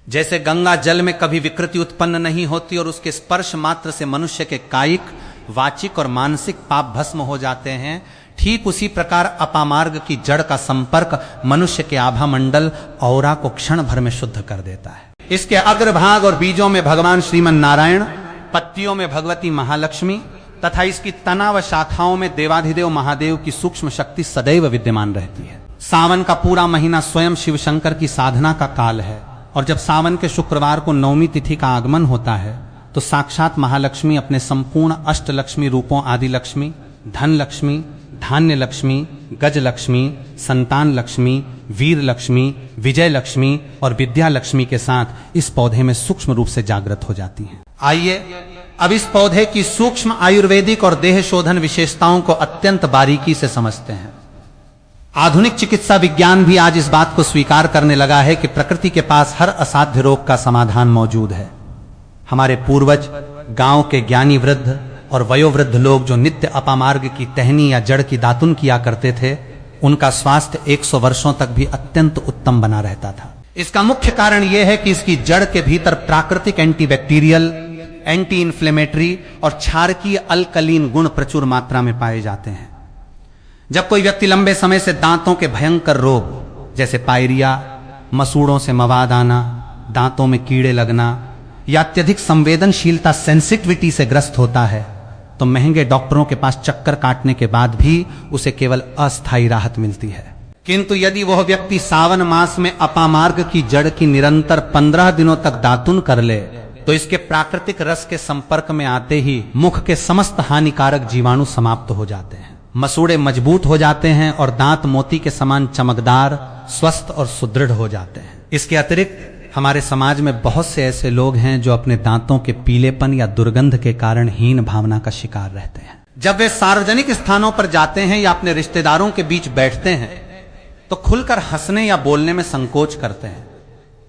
जैसे गंगा जल में कभी विकृति उत्पन्न नहीं होती और उसके स्पर्श मात्र से मनुष्य के कायिक, वाचिक और मानसिक पाप भस्म हो जाते हैं, ठीक उसी प्रकार अपामार्ग की जड़ का संपर्क मनुष्य के आभा मंडल, औरा को क्षण भर में शुद्ध कर देता है। इसके अग्रभाग और बीजों में भगवान श्रीमन नारायण, पत्तियों में भगवती महालक्ष्मी तथा इसकी तना व शाखाओं में देवाधिदेव महादेव की सूक्ष्म शक्ति सदैव विद्यमान रहती है। सावन का पूरा महीना स्वयं शिव शंकर की साधना का काल है और जब सावन के शुक्रवार को नवमी तिथि का आगमन होता है तो साक्षात महालक्ष्मी अपने संपूर्ण अष्टलक्ष्मी रूपों आदि लक्ष्मी, धन लक्ष्मी, धान्य लक्ष्मी, गज लक्ष्मी, संतान लक्ष्मी, वीर लक्ष्मी, विजय लक्ष्मी और विद्या लक्ष्मी के साथ इस पौधे में सूक्ष्म रूप से जागृत हो जाती हैं। आइए अब इस पौधे की सूक्ष्म आयुर्वेदिक और देह शोधन विशेषताओं को अत्यंत बारीकी से समझते हैं। आधुनिक चिकित्सा विज्ञान भी आज इस बात को स्वीकार करने लगा है कि प्रकृति के पास हर असाध्य रोग का समाधान मौजूद है। हमारे पूर्वज, गांव के ज्ञानी वृद्ध और वयोवृद्ध लोग जो नित्य अपामार्ग की टहनी या जड़ की दातुन किया करते थे, उनका स्वास्थ्य 100 वर्षों तक भी अत्यंत उत्तम बना रहता था। इसका मुख्य कारण यह है कि इसकी जड़ के भीतर प्राकृतिक एंटीबैक्टीरियल, एंटी इन्फ्लेमेटरी और क्षारकीय अल्कलीन गुण प्रचुर मात्रा में पाए जाते हैं। जब कोई व्यक्ति लंबे समय से दांतों के भयंकर रोग जैसे पायरिया, मसूड़ों से मवाद आना, दांतों में कीड़े लगना या अत्यधिक संवेदनशीलता सेंसिटिविटी से ग्रस्त होता है तो महंगे डॉक्टरों के पास चक्कर काटने के बाद भी उसे केवल अस्थायी राहत मिलती है। किंतु यदि वह व्यक्ति सावन मास में अपामार्ग की जड़ की निरंतर 15 दिनों तक दातुन कर ले तो इसके प्राकृतिक रस के संपर्क में आते ही मुख के समस्त हानिकारक जीवाणु समाप्त हो जाते हैं, मसूड़े मजबूत हो जाते हैं और दांत मोती के समान चमकदार, स्वस्थ और सुदृढ़ हो जाते हैं। इसके अतिरिक्त हमारे समाज में बहुत से ऐसे लोग हैं जो अपने दांतों के पीलेपन या दुर्गंध के कारण हीन भावना का शिकार रहते हैं। जब वे सार्वजनिक स्थानों पर जाते हैं या अपने रिश्तेदारों के बीच बैठते हैं तो खुलकर हंसने या बोलने में संकोच करते हैं।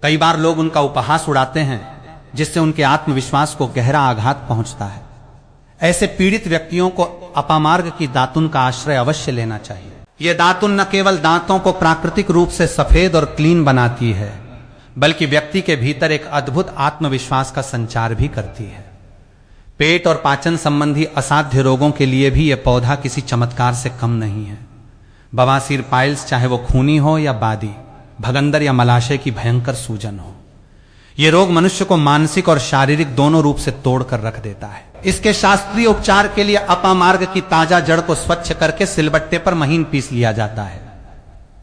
कई बार लोग उनका उपहास उड़ाते हैं जिससे उनके आत्मविश्वास को गहरा आघात पहुंचता है। ऐसे पीड़ित व्यक्तियों को अपामार्ग की दातुन का आश्रय अवश्य लेना चाहिए। ये दातुन न केवल दांतों को प्राकृतिक रूप से सफेद और क्लीन बनाती है, बल्कि व्यक्ति के भीतर एक अद्भुत आत्मविश्वास का संचार भी करती है। पेट और पाचन संबंधी असाध्य रोगों के लिए भी यह पौधा किसी चमत्कार से कम नहीं है। बवासीर, पाइल्स, चाहे वो खूनी हो या बादी, भगंदर या मलाशय की भयंकर सूजन हो, ये रोग मनुष्य को मानसिक और शारीरिक दोनों रूप से तोड़कर रख देता है। इसके शास्त्रीय उपचार के लिए अपामार्ग की ताजा जड़ को स्वच्छ करके सिलबट्टे पर महीन पीस लिया जाता है।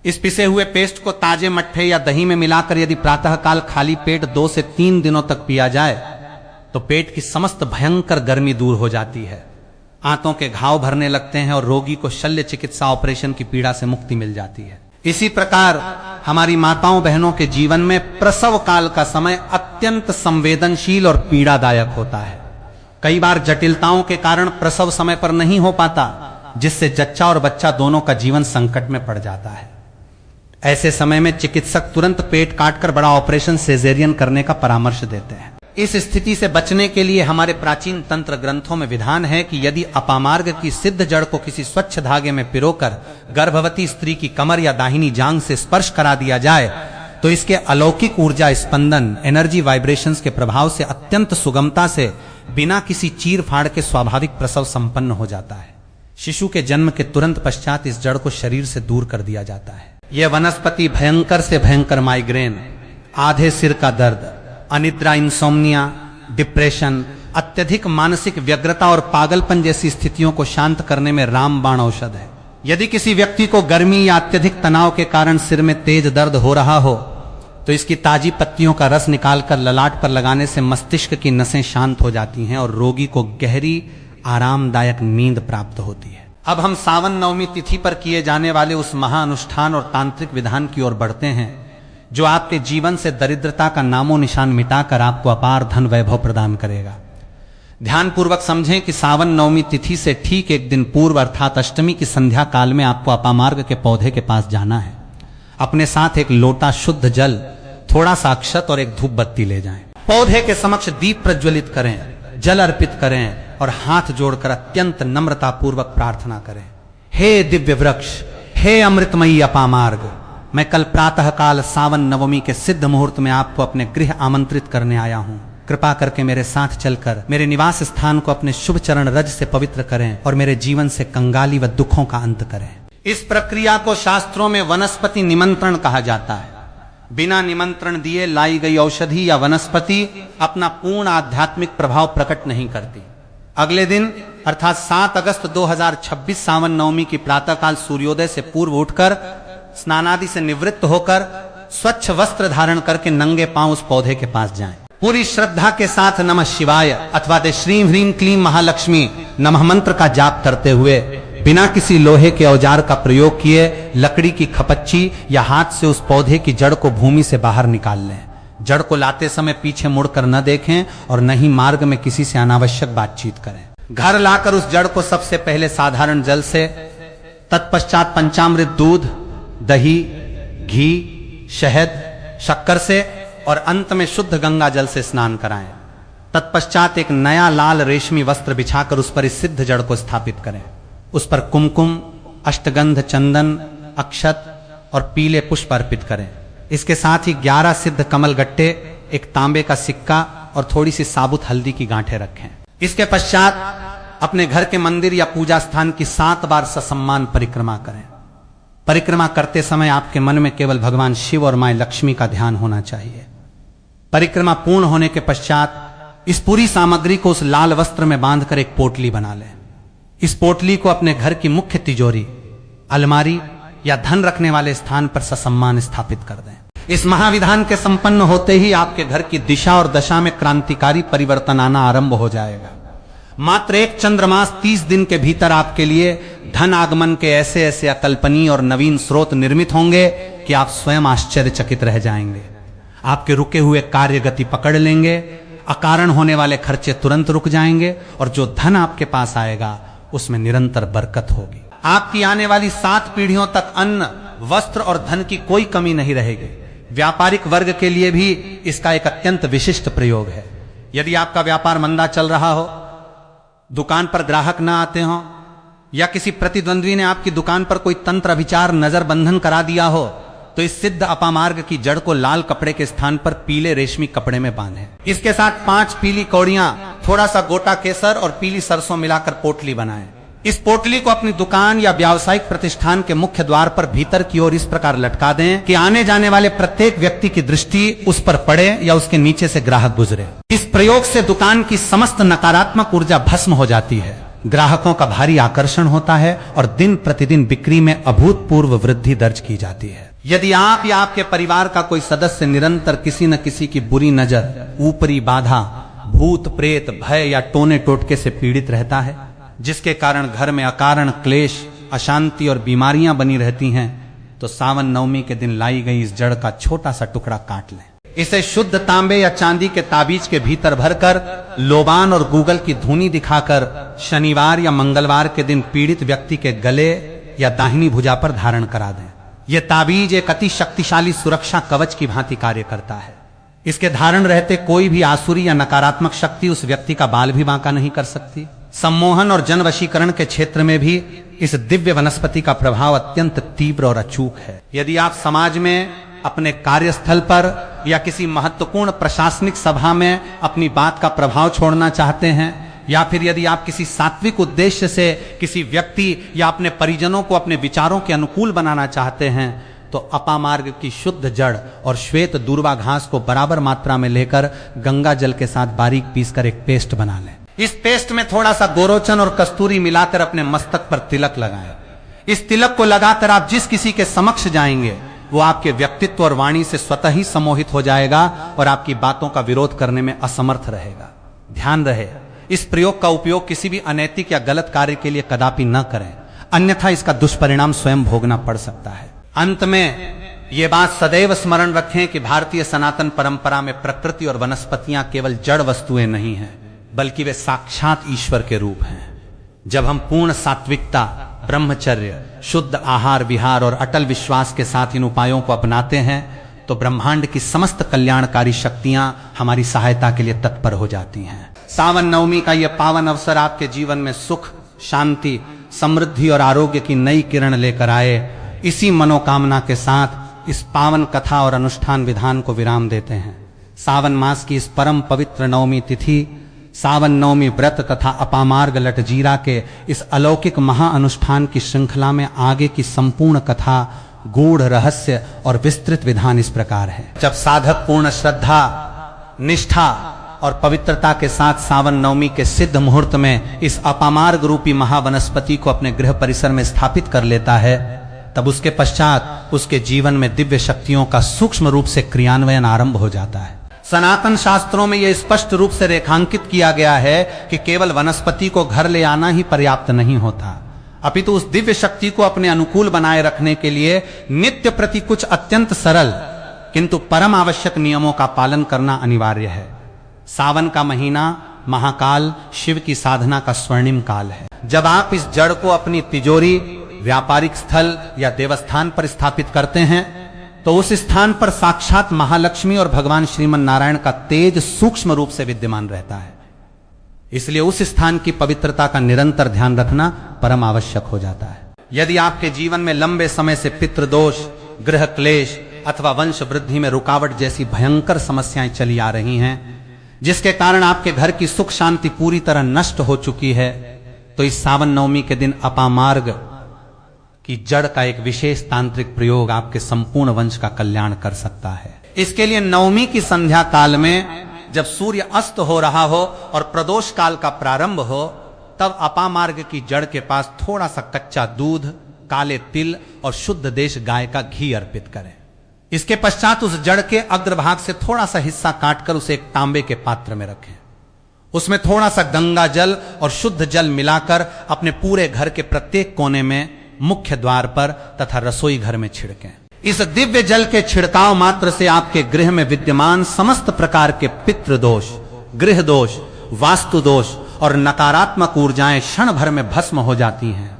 इस पिसे हुए पेस्ट को ताजे मट्ठे या दही में मिलाकर यदि प्रातःकाल खाली पेट 2 से 3 दिनों तक पिया जाए तो पेट की समस्त भयंकर गर्मी दूर हो जाती है, आंतों के घाव भरने लगते हैं और रोगी को शल्य चिकित्सा ऑपरेशन की पीड़ा से मुक्ति मिल जाती है। इसी प्रकार हमारी माताओं बहनों के जीवन में प्रसव काल का समय अत्यंत संवेदनशील और पीड़ादायक होता है। कई बार जटिलताओं के कारण प्रसव समय पर नहीं हो पाता, जिससे जच्चा और बच्चा दोनों का जीवन संकट में पड़ जाता है। ऐसे समय में चिकित्सक तुरंत पेट काटकर बड़ा ऑपरेशन सेजेरियन करने का परामर्श देते हैं। इस स्थिति से बचने के लिए हमारे प्राचीन तंत्र ग्रंथों में विधान है कि यदि अपामार्ग की सिद्ध जड़ को किसी स्वच्छ धागे में पिरोकर गर्भवती स्त्री की कमर या दाहिनी जांघ से स्पर्श करा दिया जाए तो इसके अलौकिक ऊर्जा स्पंदन, एनर्जी वाइब्रेशंस के प्रभाव से अत्यंत सुगमता से बिना किसी चीर फाड़ के स्वाभाविक प्रसव संपन्न हो जाता है। शिशु के जन्म के तुरंत पश्चात इस जड़ को शरीर से दूर कर दिया जाता है। यह वनस्पति भयंकर से भयंकर माइग्रेन, आधे सिर का दर्द, अनिद्रा, इंसोम्निया, डिप्रेशन, अत्यधिक मानसिक व्यग्रता और पागलपन जैसी स्थितियों को शांत करने में रामबाण औषध है। यदि किसी व्यक्ति को गर्मी या अत्यधिक तनाव के कारण सिर में तेज दर्द हो रहा हो तो इसकी ताजी पत्तियों का रस निकालकर ललाट पर लगाने से मस्तिष्क की नसें शांत हो जाती हैं और रोगी को गहरी आरामदायक नींद प्राप्त होती है। अब हम सावन नवमी तिथि पर किए जाने वाले उस महाअनुष्ठान और तांत्रिक विधान की ओर बढ़ते हैं जो आपके जीवन से दरिद्रता का नामो निशान मिटाकर आपको अपार धन वैभव प्रदान करेगा। ध्यानपूर्वक समझें कि सावन नवमी तिथि से ठीक एक दिन पूर्व अर्थात अष्टमी की संध्या काल में आपको अपामार्ग के पौधे के पास जाना है। अपने साथ एक लोटा शुद्ध जल, थोड़ा सा अक्षत और एक धूप बत्ती ले जाएं। पौधे के समक्ष दीप प्रज्वलित करें, जल अर्पित करें और हाथ जोड़कर अत्यंत नम्रता पूर्वक प्रार्थना करें। हे दिव्य वृक्ष, हे अमृतमयी अपामार्ग, मैं कल प्रातः काल सावन नवमी के सिद्ध मुहूर्त में आपको अपने गृह आमंत्रित करने आया हूं। कृपा करके मेरे साथ चलकर मेरे निवास स्थान को अपने शुभ चरण रज से पवित्र करें और मेरे जीवन से कंगाली व दुखों का अंत करें। इस प्रक्रिया को शास्त्रों में वनस्पति निमंत्रण कहा जाता है। बिना निमंत्रण दिए लाई गई औषधि या वनस्पति अपना पूर्ण आध्यात्मिक प्रभाव प्रकट नहीं करती। अगले दिन अर्थात 7 अगस्त 2026 सावन नवमी की प्रातःकाल सूर्योदय से पूर्व उठकर स्नानादि से निवृत्त होकर स्वच्छ वस्त्र धारण करके नंगे पांव उस पौधे के पास जाएं। पूरी श्रद्धा के साथ नमः शिवाय अथवा ते श्रीं ह्रीं क्लीं महालक्ष्मी नमः मंत्र का जाप करते हुए बिना किसी लोहे के औजार का प्रयोग किए लकड़ी की खपच्ची या हाथ से उस पौधे की जड़ को भूमि से बाहर निकाल लें। जड़ को लाते समय पीछे मुड़कर न देखें और न ही मार्ग में किसी से अनावश्यक बातचीत करें। घर लाकर उस जड़ को सबसे पहले साधारण जल से, तत्पश्चात पंचामृत दूध, दही, घी, शहद, शक्कर से और अंत में शुद्ध गंगा जल से स्नान कराएं। तत्पश्चात एक नया लाल रेशमी वस्त्र बिछाकर उस पर इस सिद्ध जड़ को स्थापित करें। उस पर कुमकुम, अष्टगंध, चंदन, अक्षत और पीले पुष्प अर्पित करें। इसके साथ ही 11 सिद्ध कमल गट्टे, एक तांबे का सिक्का और थोड़ी सी साबुत हल्दी की गांठें रखें। इसके पश्चात अपने घर के मंदिर या पूजा स्थान की 7 बार ससम्मान परिक्रमा करें। परिक्रमा करते समय आपके मन में केवल भगवान शिव और मां लक्ष्मी का ध्यान होना चाहिए। परिक्रमा पूर्ण होने के पश्चात इस पूरी सामग्री को उस लाल वस्त्र में बांधकर एक पोटली बना लें। इस पोटली को अपने घर की मुख्य तिजोरी, अलमारी या धन रखने वाले स्थान पर ससम्मान स्थापित कर दें। इस महाविधान के संपन्न होते ही आपके घर की दिशा और दशा में क्रांतिकारी परिवर्तन आना आरंभ हो जाएगा। मात्र एक चंद्रमास 30 दिन के भीतर आपके लिए धन आगमन के ऐसे ऐसे अकल्पनीय और नवीन स्रोत निर्मित होंगे कि आप स्वयं आश्चर्यचकित रह जाएंगे। आपके रुके हुए कार्य गति पकड़ लेंगे, अकारण होने वाले खर्चे तुरंत रुक जाएंगे और जो धन आपके पास आएगा उसमें निरंतर बरकत होगी। आपकी आने वाली 7 पीढ़ियों तक अन्न, वस्त्र और धन की कोई कमी नहीं रहेगी। व्यापारिक वर्ग के लिए भी इसका एक अत्यंत विशिष्ट प्रयोग है। यदि आपका व्यापार मंदा चल रहा हो, दुकान पर ग्राहक न आते हो, या किसी प्रतिद्वंद्वी ने आपकी दुकान पर कोई तंत्र अभिचार नजर बंधन करा दिया हो, तो इस सिद्ध अपामार्ग की जड़ को लाल कपड़े के स्थान पर पीले रेशमी कपड़े में बांधें। इसके साथ 5 पीली कौड़ियां, थोड़ा सा गोटा केसर और पीली सरसों मिलाकर पोटली बनाएं। इस पोटली को अपनी दुकान या व्यावसायिक प्रतिष्ठान के मुख्य द्वार पर भीतर की ओर इस प्रकार लटका दें कि आने जाने वाले प्रत्येक व्यक्ति की दृष्टि उस पर पड़े या उसके नीचे से ग्राहक गुजरे। इस प्रयोग से दुकान की समस्त नकारात्मक ऊर्जा भस्म हो जाती है, ग्राहकों का भारी आकर्षण होता है और दिन प्रतिदिन बिक्री में अभूतपूर्व वृद्धि दर्ज की जाती है। यदि आप या आपके परिवार का कोई सदस्य निरंतर किसी न किसी की बुरी नजर, ऊपरी बाधा, भूत प्रेत, भय या टोने टोटके से पीड़ित रहता है, जिसके कारण घर में अकारण क्लेश, अशांति और बीमारियां बनी रहती हैं, तो सावन नवमी के दिन लाई गई इस जड़ का छोटा सा टुकड़ा काट लें। इसे शुद्ध तांबे या चांदी के ताबीज के भीतर भरकर लोबान और गूगल की धुनी दिखाकर शनिवार या मंगलवार के दिन पीड़ित व्यक्ति के गले या दाहिनी भुजा पर धारण करा दें। यह ताबीज एक अति शक्तिशाली सुरक्षा कवच की भांति कार्य करता है। इसके धारण रहते कोई भी आसुरी या नकारात्मक शक्ति उस व्यक्ति का बाल भी बांका नहीं कर सकती। सम्मोहन और जन वशीकरण के क्षेत्र में भी इस दिव्य वनस्पति का प्रभाव अत्यंत तीव्र और अचूक है। यदि आप समाज में, अपने कार्यस्थल पर या किसी महत्वपूर्ण प्रशासनिक सभा में अपनी बात का प्रभाव छोड़ना चाहते हैं, या फिर यदि आप किसी सात्विक उद्देश्य से किसी व्यक्ति या अपने परिजनों को अपने विचारों के अनुकूल बनाना चाहते हैं, तो अपामार्ग की शुद्ध जड़ और श्वेत दूर्वा घास को बराबर मात्रा में लेकर गंगा जल के साथ बारीक पीसकर एक पेस्ट बना लें। इस पेस्ट में थोड़ा सा गोरोचन और कस्तूरी मिलाकर अपने मस्तक पर तिलक लगाएं। इस तिलक को लगाकर आप जिस किसी के समक्ष जाएंगे, वो आपके व्यक्तित्व और वाणी से स्वतः ही सम्मोहित हो जाएगा और आपकी बातों का विरोध करने में असमर्थ रहेगा। ध्यान रहे, इस प्रयोग का उपयोग किसी भी अनैतिक या गलत कार्य के लिए कदापि न करें, अन्यथा इसका दुष्परिणाम स्वयं भोगना पड़ सकता है। अंत में ये बात सदैव स्मरण रखें कि भारतीय सनातन परंपरा में प्रकृति और वनस्पतियां केवल जड़ वस्तुएं नहीं हैं, बल्कि वे साक्षात ईश्वर के रूप हैं। जब हम पूर्ण सात्विकता, ब्रह्मचर्य, शुद्ध आहार विहार और अटल विश्वास के साथ इन उपायों को अपनाते हैं, तो ब्रह्मांड की समस्त कल्याणकारी शक्तियां हमारी सहायता के लिए तत्पर हो जाती हैं। सावन नवमी का यह पावन अवसर आपके जीवन में सुख, शांति, समृद्धि और आरोग्य की नई किरण लेकर आए, इसी मनोकामना के साथ इस पावन कथा और अनुष्ठान विधान को विराम देते हैं। सावन मास की इस परम पवित्र नवमी तिथि, सावन नवमी व्रत तथा अपामार्ग लटजीरा के इस अलौकिक महाअनुष्ठान की श्रृंखला में आगे की संपूर्ण कथा, गूढ़ रहस्य और विस्तृत विधान इस प्रकार है। जब साधक पूर्ण श्रद्धा, निष्ठा और पवित्रता के साथ सावन नवमी के सिद्ध मुहूर्त में इस अपामार्ग रूपी महावनस्पति को अपने गृह परिसर में स्थापित कर लेता है, तब उसके पश्चात उसके जीवन में दिव्य शक्तियों का सूक्ष्म रूप से क्रियान्वयन आरंभ हो जाता है। सनातन शास्त्रों में यह स्पष्ट रूप से रेखांकित किया गया है कि केवल वनस्पति को घर ले आना ही पर्याप्त नहीं होता, अपितु उस दिव्य शक्ति को अपने अनुकूल बनाए रखने के लिए नित्य प्रति कुछ अत्यंत सरल किंतु परम आवश्यक नियमों का पालन करना अनिवार्य है। सावन का महीना महाकाल शिव की साधना का स्वर्णिम काल है। जब आप इस जड़ को अपनी तिजोरी, व्यापारिक स्थल या देवस्थान पर स्थापित करते हैं, तो उस स्थान पर साक्षात महालक्ष्मी और भगवान श्रीमन नारायण का तेज सूक्ष्म रूप से विद्यमान रहता है। इसलिए उस स्थान की पवित्रता का निरंतर ध्यान रखना परम आवश्यक हो जाता है। यदि आपके जीवन में लंबे समय से पितृदोष, गृह क्लेश अथवा वंश वृद्धि में रुकावट जैसी भयंकर समस्याएं चली आ रही हैं, जिसके कारण आपके घर की सुख शांति पूरी तरह नष्ट हो चुकी है, तो इस सावन नवमी के दिन अपामार्ग की जड़ का एक विशेष तांत्रिक प्रयोग आपके संपूर्ण वंश का कल्याण कर सकता है। इसके लिए नवमी की संध्या काल में जब सूर्य अस्त हो रहा हो और प्रदोष काल का प्रारंभ हो, तब अपामार्ग की जड़ के पास थोड़ा सा कच्चा दूध, काले तिल और शुद्ध देश गाय का घी अर्पित करें। इसके पश्चात उस जड़ के अग्रभाग से थोड़ा सा हिस्सा काटकर उसे एक तांबे के पात्र में रखें। उसमें थोड़ा सा गंगा जल और शुद्ध जल मिलाकर अपने पूरे घर के प्रत्येक कोने में, मुख्य द्वार पर तथा रसोई घर में छिड़कें। इस दिव्य जल के छिड़काव मात्र से आपके गृह में विद्यमान समस्त प्रकार के पितृदोष, गृह दोष, वास्तु दोष और नकारात्मक ऊर्जाएं क्षण भर में भस्म हो जाती हैं।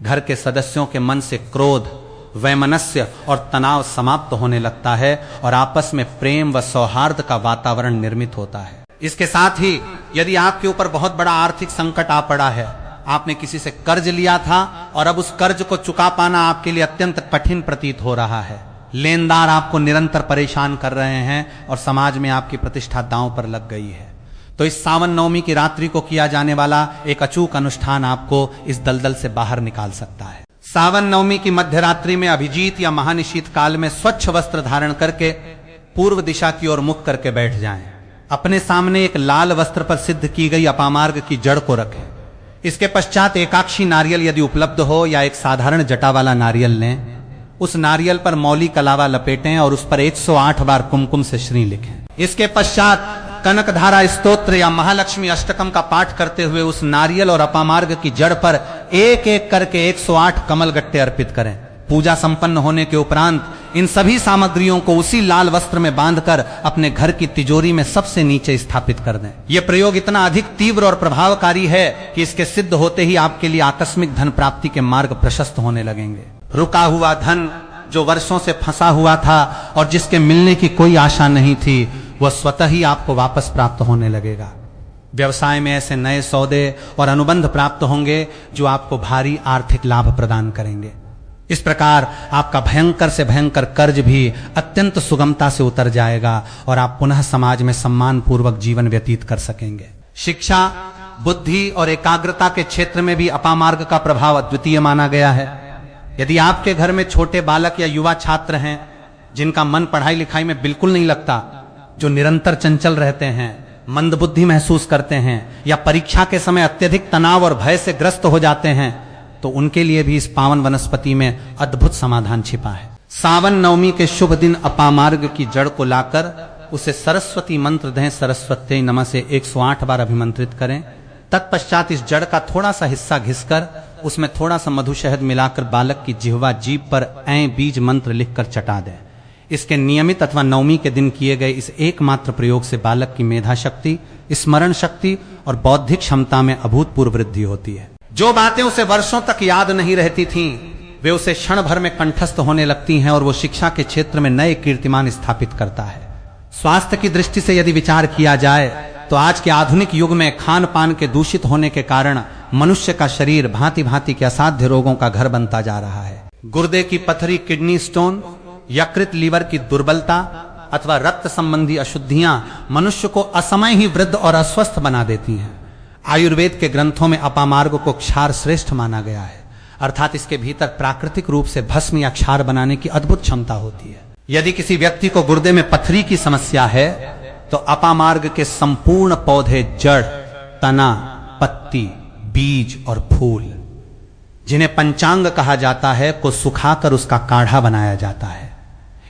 घर के सदस्यों के मन से क्रोध, वैमनस्य और तनाव समाप्त होने लगता है और आपस में प्रेम व सौहार्द का वातावरण निर्मित होता है। इसके साथ ही यदि आपके ऊपर बहुत बड़ा आर्थिक संकट आ पड़ा है आपने किसी से कर्ज लिया था और अब उस कर्ज को चुका पाना आपके लिए अत्यंत कठिन प्रतीत हो रहा है। लेनदार आपको निरंतर परेशान कर रहे हैं और समाज में आपकी प्रतिष्ठा दांव पर लग गई है। तो इस सावन नवमी की रात्रि को किया जाने वाला एक अचूक अनुष्ठान आपको इस दलदल से बाहर निकाल सकता है। सावन नवमी की मध्य रात्रि में अभिजीत या महानिशीत काल में स्वच्छ वस्त्र धारण करके पूर्व दिशा की ओर मुख करके बैठ जाएं। अपने सामने एक लाल वस्त्र पर सिद्ध की गई अपामार्ग की जड़ को रखें। इसके पश्चात एकाक्षी नारियल यदि उपलब्ध हो या एक साधारण जटा वाला नारियल लें। उस नारियल पर मौली कलावा लपेटें और उस पर 108 बार कुमकुम से श्री लिखें। इसके पश्चात कनकधारा स्तोत्र या महालक्ष्मी अष्टकम का पाठ करते हुए उस नारियल और अपामार्ग की जड़ पर एक एक करके 108 कमल गट्टे अर्पित करें। पूजा संपन्न होने के उपरांत इन सभी सामग्रियों को उसी लाल वस्त्र में बांधकर अपने घर की तिजोरी में सबसे नीचे स्थापित कर दें। यह प्रयोग इतना अधिक तीव्र और प्रभावकारी है कि इसके सिद्ध होते ही आपके लिए आकस्मिक धन प्राप्ति के मार्ग प्रशस्त होने लगेंगे। रुका हुआ धन जो वर्षों से फंसा हुआ था और जिसके मिलने की कोई आशा नहीं थी, वह स्वतः ही आपको वापस प्राप्त होने लगेगा। व्यवसाय में ऐसे नए सौदे और अनुबंध प्राप्त होंगे जो आपको भारी आर्थिक लाभ प्रदान करेंगे। इस प्रकार आपका भयंकर से भयंकर कर्ज भी अत्यंत सुगमता से उतर जाएगा और आप पुनः समाज में सम्मान पूर्वक जीवन व्यतीत कर सकेंगे। शिक्षा, बुद्धि और एकाग्रता के क्षेत्र में भी अपामार्ग का प्रभाव अद्वितीय माना गया है। यदि आपके घर में छोटे बालक या युवा छात्र हैं जिनका मन पढ़ाई लिखाई में बिल्कुल नहीं लगता, जो निरंतर चंचल रहते हैं, मंदबुद्धि महसूस करते हैं या परीक्षा के समय अत्यधिक तनाव और भय से ग्रस्त हो जाते हैं, तो उनके लिए भी इस पावन वनस्पति में अद्भुत समाधान छिपा है। सावन नवमी के शुभ दिन अपामार्ग की जड़ को लाकर उसे सरस्वती मंत्र दें। सरस्वती नमः से 108 बार अभिमंत्रित करें। तत्पश्चात इस जड़ का थोड़ा सा हिस्सा घिसकर उसमें थोड़ा सा मधु शहद मिलाकर बालक की जिह्वा जीभ पर ऐ बीज मंत्र लिखकर चटा दें। इसके नियमित अथवा नवमी के दिन किए गए इस एकमात्र प्रयोग से बालक की मेधा शक्ति, स्मरण शक्ति और बौद्धिक क्षमता में अभूतपूर्व वृद्धि होती है। जो बातें उसे वर्षों तक याद नहीं रहती थीं, वे उसे क्षण भर में कंठस्थ होने लगती हैं और वो शिक्षा के क्षेत्र में नए कीर्तिमान स्थापित करता है। स्वास्थ्य की दृष्टि से यदि विचार किया जाए तो आज के आधुनिक युग में खान पान के दूषित होने के कारण मनुष्य का शरीर भांति भांति के असाध्य रोगों का घर बनता जा रहा है। गुर्दे की पथरी, किडनी स्टोन, यकृत लीवर की दुर्बलता अथवा रक्त संबंधी अशुद्धियां मनुष्य को असमय ही वृद्ध और अस्वस्थ बना देती हैं। आयुर्वेद के ग्रंथों में अपामार्ग को क्षार श्रेष्ठ माना गया है, अर्थात इसके भीतर प्राकृतिक रूप से भस्म या क्षार बनाने की अद्भुत क्षमता होती है। यदि किसी व्यक्ति को गुर्दे में पथरी की समस्या है तो अपामार्ग के संपूर्ण पौधे, जड़, तना, पत्ती, बीज और फूल, जिन्हें पंचांग कहा जाता है, को सुखाकर उसका काढ़ा बनाया जाता है।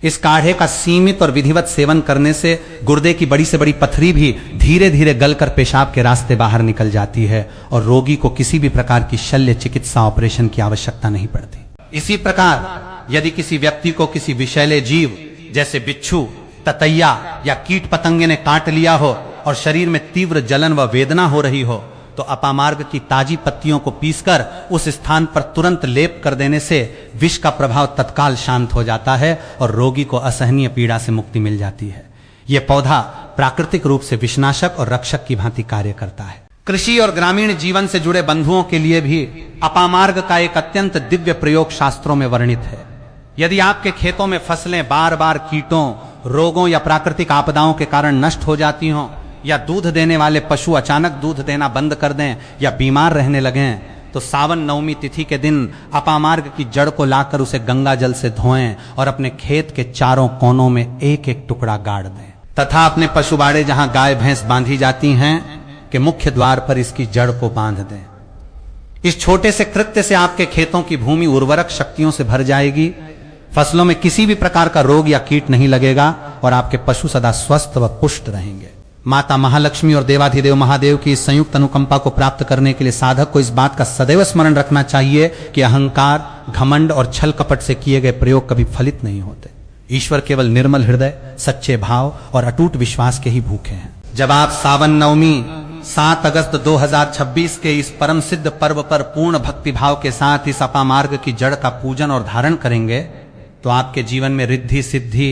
इस काढ़े का सीमित और विधिवत सेवन करने से गुर्दे की बड़ी से बड़ी पथरी भी धीरे धीरे गलकर पेशाब के रास्ते बाहर निकल जाती है और रोगी को किसी भी प्रकार की शल्य चिकित्सा ऑपरेशन की आवश्यकता नहीं पड़ती। इसी प्रकार यदि किसी व्यक्ति को किसी विषैले जीव जैसे बिच्छू, ततैया या कीट पतंगे ने काट लिया हो और शरीर में तीव्र जलन व वेदना हो रही हो, तो अपामार्ग की ताजी पत्तियों को पीसकर उस स्थान पर तुरंत लेप कर देने से विष का प्रभाव तत्काल शांत हो जाता है और रोगी को असहनीय पीड़ा से मुक्ति मिल जाती है। यह पौधा प्राकृतिक रूप से विषनाशक और रक्षक की भांति कार्य करता है। कृषि और ग्रामीण जीवन से जुड़े बंधुओं के लिए भी अपामार्ग का एक अत्यंत दिव्य प्रयोग शास्त्रों में वर्णित है। यदि आपके खेतों में फसलें बार बार कीटों, रोगों या प्राकृतिक आपदाओं के कारण नष्ट हो जाती हों, या दूध देने वाले पशु अचानक दूध देना बंद कर दें या बीमार रहने लगें, तो सावन नवमी तिथि के दिन अपामार्ग की जड़ को लाकर उसे गंगा जल से धोएं और अपने खेत के चारों कोनों में एक एक टुकड़ा गाड़ दें तथा अपने पशुबाड़े जहां गाय भैंस बांधी जाती हैं के मुख्य द्वार पर इसकी जड़ को बांध दें। इस छोटे से कृत्य से आपके खेतों की भूमि उर्वरक शक्तियों से भर जाएगी, फसलों में किसी भी प्रकार का रोग या कीट नहीं लगेगा और आपके पशु सदा स्वस्थ व पुष्ट रहेंगे। माता महालक्ष्मी और देवाधिदेव महादेव की इस संयुक्त अनुकंपा को प्राप्त करने के लिए साधक को इस बात का सदैव स्मरण रखना चाहिए कि अहंकार, घमंड और छल कपट से किए गए प्रयोग कभी फलित नहीं होते। ईश्वर केवल निर्मल हृदय, सच्चे भाव और अटूट विश्वास के ही भूखे हैं। जब आप सावन नवमी 7 अगस्त 2026 के इस परम सिद्ध पर्व पर पूर्ण भक्ति भाव के साथ इस अपामार्ग की जड़ का पूजन और धारण करेंगे तो आपके जीवन में रिद्धि सिद्धि,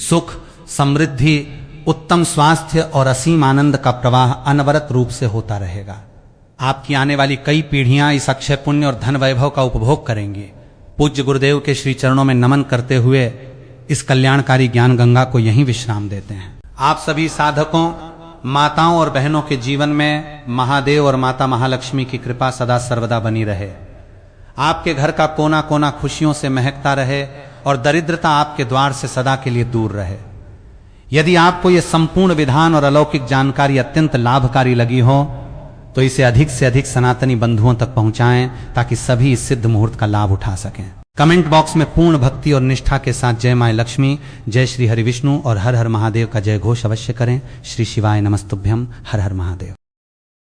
सुख, समृद्धि, उत्तम स्वास्थ्य और असीम आनंद का प्रवाह अनवरत रूप से होता रहेगा। आपकी आने वाली कई पीढ़ियां इस अक्षय पुण्य और धन वैभव का उपभोग करेंगी। पूज्य गुरुदेव के श्री चरणों में नमन करते हुए इस कल्याणकारी ज्ञान गंगा को यहीं विश्राम देते हैं। आप सभी साधकों, माताओं और बहनों के जीवन में महादेव और माता महालक्ष्मी की कृपा सदा सर्वदा बनी रहे। आपके घर का कोना कोना खुशियों से महकता रहे और दरिद्रता आपके द्वार से सदा के लिए दूर रहे। यदि आपको यह संपूर्ण विधान और अलौकिक जानकारी अत्यंत लाभकारी लगी हो तो इसे अधिक से अधिक सनातनी बंधुओं तक पहुंचाएं ताकि सभी इस सिद्ध मुहूर्त का लाभ उठा सकें। कमेंट बॉक्स में पूर्ण भक्ति और निष्ठा के साथ जय मां लक्ष्मी, जय श्री हरि विष्णु और हर हर महादेव का जय घोष अवश्य करें। श्री शिवाय नमस्तुभ्यम। हर हर महादेव।